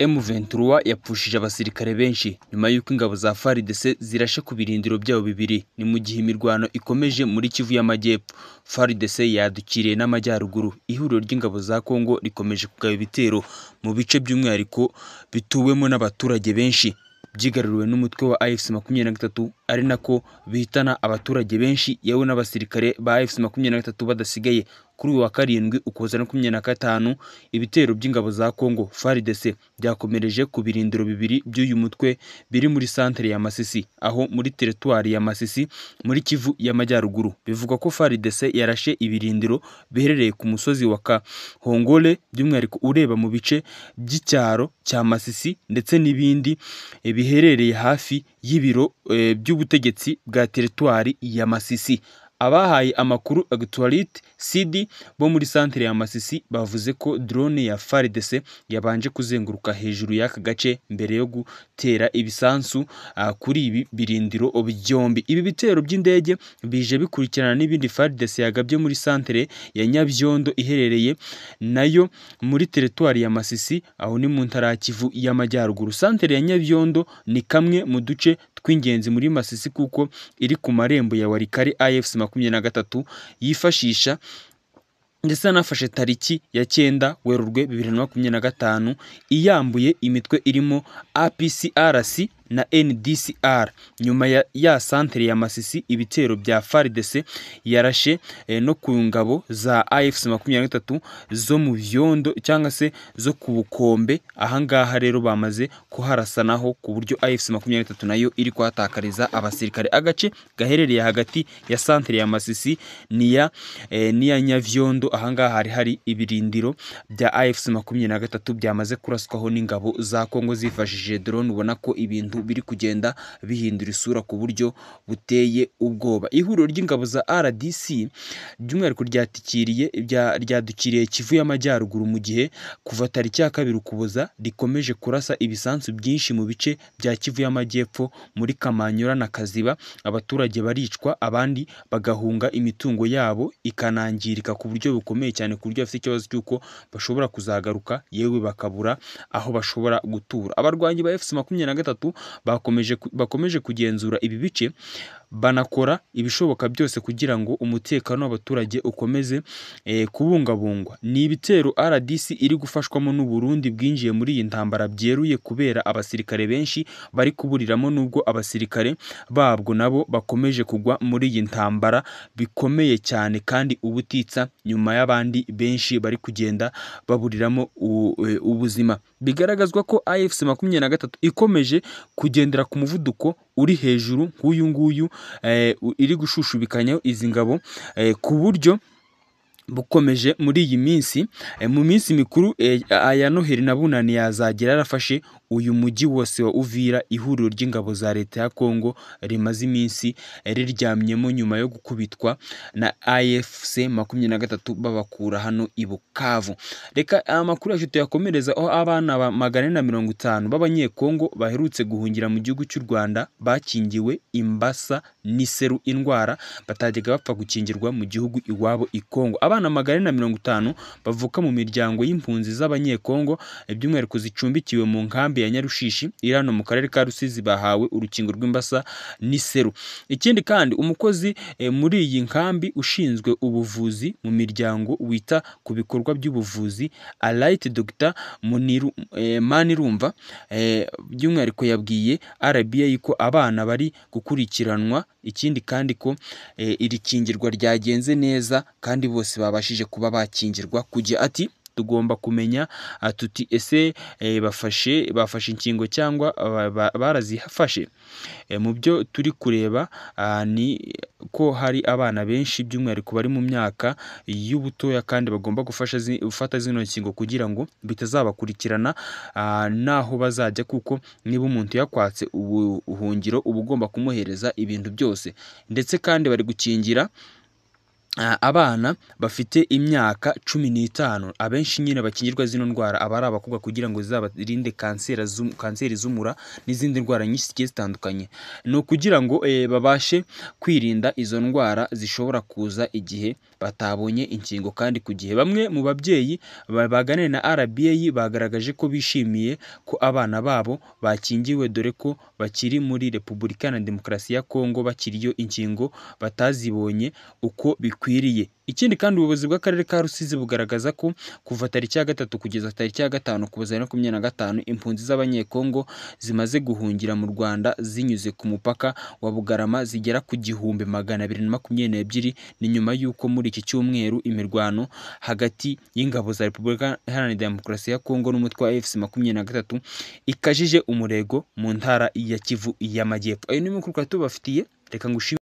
M23 yapfushije abasirikare benshi nyuma y'uko ingabo za FARDC zirashe ku birindiro byabo bibiri. Ni mu gihe imirwano ikomeje muri Kivu y'Amajyepfo. FARDC yadukiriye n'amajyaruguru. Ihuriro ry'ingabo za Kongo rikomeje kugaba ibitero mu bice by'umwihariko bituwemo n'abaturage benshi, byigaruriwe n'umutwe wa AFC-23, ari nako bihitana abaturage benshi yewe n'abasirikare ba AFC-23 badasigaye. Kuri uyu wa karindwi Ukuboza 2025 ibitero by'ingabo za Kongo FARDC byakomereje ku birindiro bibiri by'uyu mutwe biri muri centre ya Masisi, aho muri territoire ya Masisi muri Kivu y'Amajyaruguru. Bivugwa ko FARDC yarashe ibirindiro biherereye ku musozi wa Kahongole, by'umwihariko ureba mu bice by'icyaro cya Masisi ndetse n'ibindi biherereye hafi y'ibiro by'ubutegetsi bwa territoire ya Masisi. Abahaye amakuru Actualite CD bo muri centre ya Masisi bavuze ko drone ya FARDC yabanje kuzenguruka hejuru y'aka gace mbere yo gutera ibisansu kuri ibi birindiro byombi. Ibi bitero by'indege bije bikurikirana n'ibindi FARDC yagabye muri centre ya Nyabyondo iherereye nayo muri territoire ya Masisi, aho ni mu ntara ya Kivu y'Amajyaruguru. Centre ya Nyabyondo ni kamwe mu duce tw'ingenzi muri Masisi kuko iri ku marembo ya Warikari AFC-23 yifashisha, ndetse anafashe tariki ya 9 Werurwe 2025 iyambuye imitwe irimo APCRC na NDCR. Nyuma ya centre ya Masisi, ibitero bya FARDC yarashe no ku ngabo za AFC-23 zo mu Vyondo cyangwa se zo ku Bukombe. Ahangaha rero bamaze kuharasanaho ku buryo AFC-23 nayo iri kwatakariza abasirikare. Agace gaherereye hagati ya centre ya Masisi niya Nyavyondo. Ahangaha hari ibirindiro bya AFC-23 byamaze kuraswaho n'ingabo za Kongo zifashishije drone. Ubona ko ibintu biri kugenda bihindura isura ku buryo buteye ubwoba. Ihuriro ry'ingabo za RDC by'umwihariko ryadukiriye Kivu y'Amajyaruguru mu gihe kuva tariki ya 2 Ukuboza rikomeje kurasa ibisansu byinshi mu bice bya Kivu y'Amajyepfo muri Kamanyura na Kaziba. Abaturage baricwa, abandi bagahunga, imitungo yabo ikanangirika ku buryo bukomeye cyane, ku buryo bafite ikibazo cy'uko bashobora kuzagaruka yewe bakabura aho bashobora gutura. Abarwanyi ba AFC-23 bakomeje kugenzura ibi bice, banakora ibishoboka byose kugira ngo umutekano w'abaturage ukomeze kubungabungwa. Ni ibitero RDC iri gufashwamo n'u Burundi bwinjiye muri iyi ntambara byeruye, kubera abasirikare benshi bari kuburiramo, nubwo abasirikare babwo nabo bakomeje kugwa muri iyi ntambara bikomeye cyane kandi ubutitsa, nyuma y'abandi benshi bari kugenda baburiramo ubuzima. Bigaragazwa ko AFC-23 ikomeje kugendera ku muvuduko uri hejuru nk'uyu nguyu, iri gushushubikanya izi ngabo ku buryo bukomeje muri iyi minsi. Mu minsi mikuru aya Noheli na Bunani yazagera yarafashe uyu mujyi wose wa Uvira. Ihuriro ry'ingabo za leta ya Kongo rimaze iminsi riryamyemo nyuma yo gukubitwa na AFC-23 babakura hano i Bukavu. Reka amakuru yacu tuyakomereza aho abana 450 b'abanyekongo baherutse guhungira mu gihugu cy'u Rwanda bakingiwe imbasa n'iseru, indwara batajyaga bapfa gukingirwa mu gihugu iwabo i Kongo. Abana 450 bavuka mu miryango y'impunzi z'abanyekongo by'umwihariko zicumbikiwe mu nkambi ya Nyarushishi irano mu karere ka Rusizi bahawe urukingo rw'imbasa n'iseru. Ikindi kandi umukozi muri iyi nkambi ushinzwe ubuvuzi mu miryango wita ku bikorwa by'ubuvuzi Allight Dr Manirumva by'umwihariko yabwiye RBA ko abana bari gukurikiranwa. Ikindi kandi ko iri kingirwa ryagenze neza kandi bose babashije kuba bakingirwa kujya. Ati tugomba kumenya tuti ese bafashe inkingo cyangwa barazifashe. Mu byo turi kureba ni ko hari abana benshi by'umwihariko bari mu myaka y'ubutoya kandi bagomba gufata zino nkingo kugira ngo bitazabakurikirana naho bazajya, kuko niba umuntu yakwatse ubuhungiro uba ugomba kumuhereza ibintu byose. Ndetse kandi bari gukingira abana bafite imyaka 15 abenshi nyine bakingirwa zino ndwara aba ari abakobwa kugira ngo zizabarinde kanseri z'umura n'izindi ndwara nyinshi zigiye zitandukanye. Ni ukugira ngo babashe kwirinda izo ndwara zishobora kuza igihe batabonye inkingo kandi ku gihe. Bamwe mu babyeyi baganiriye na RBA bagaragaje ko bishimiye ko abana babo bakingiwe, dore ko bakiri muri Repubulika Iharanira Demokarasi ya Kongo bakiriyo inkingo batazibonye uko bikwiriye. Ikindi kandi ubuyobozi bw'akarere ka Rusizi bugaragaza ko kuva tariki ya 3 kugeza tariki ya 5 Ukuboza 2025 impunzi z'abanyekongo zimaze guhungira mu Rwanda zinyuze ku mupaka wa Bugarama zigera ku 1222. Ni nyuma y'uko muri iki cyumweru imirwano hagati y'ingabo za Repubulika Iharanira Demokarasi ya Kongo n'umutwe wa FC23 ikajije umurego mu ntara ya Kivu y'Amajyepfo. Ayo ni makuru tubafitiye, reka ngushimire.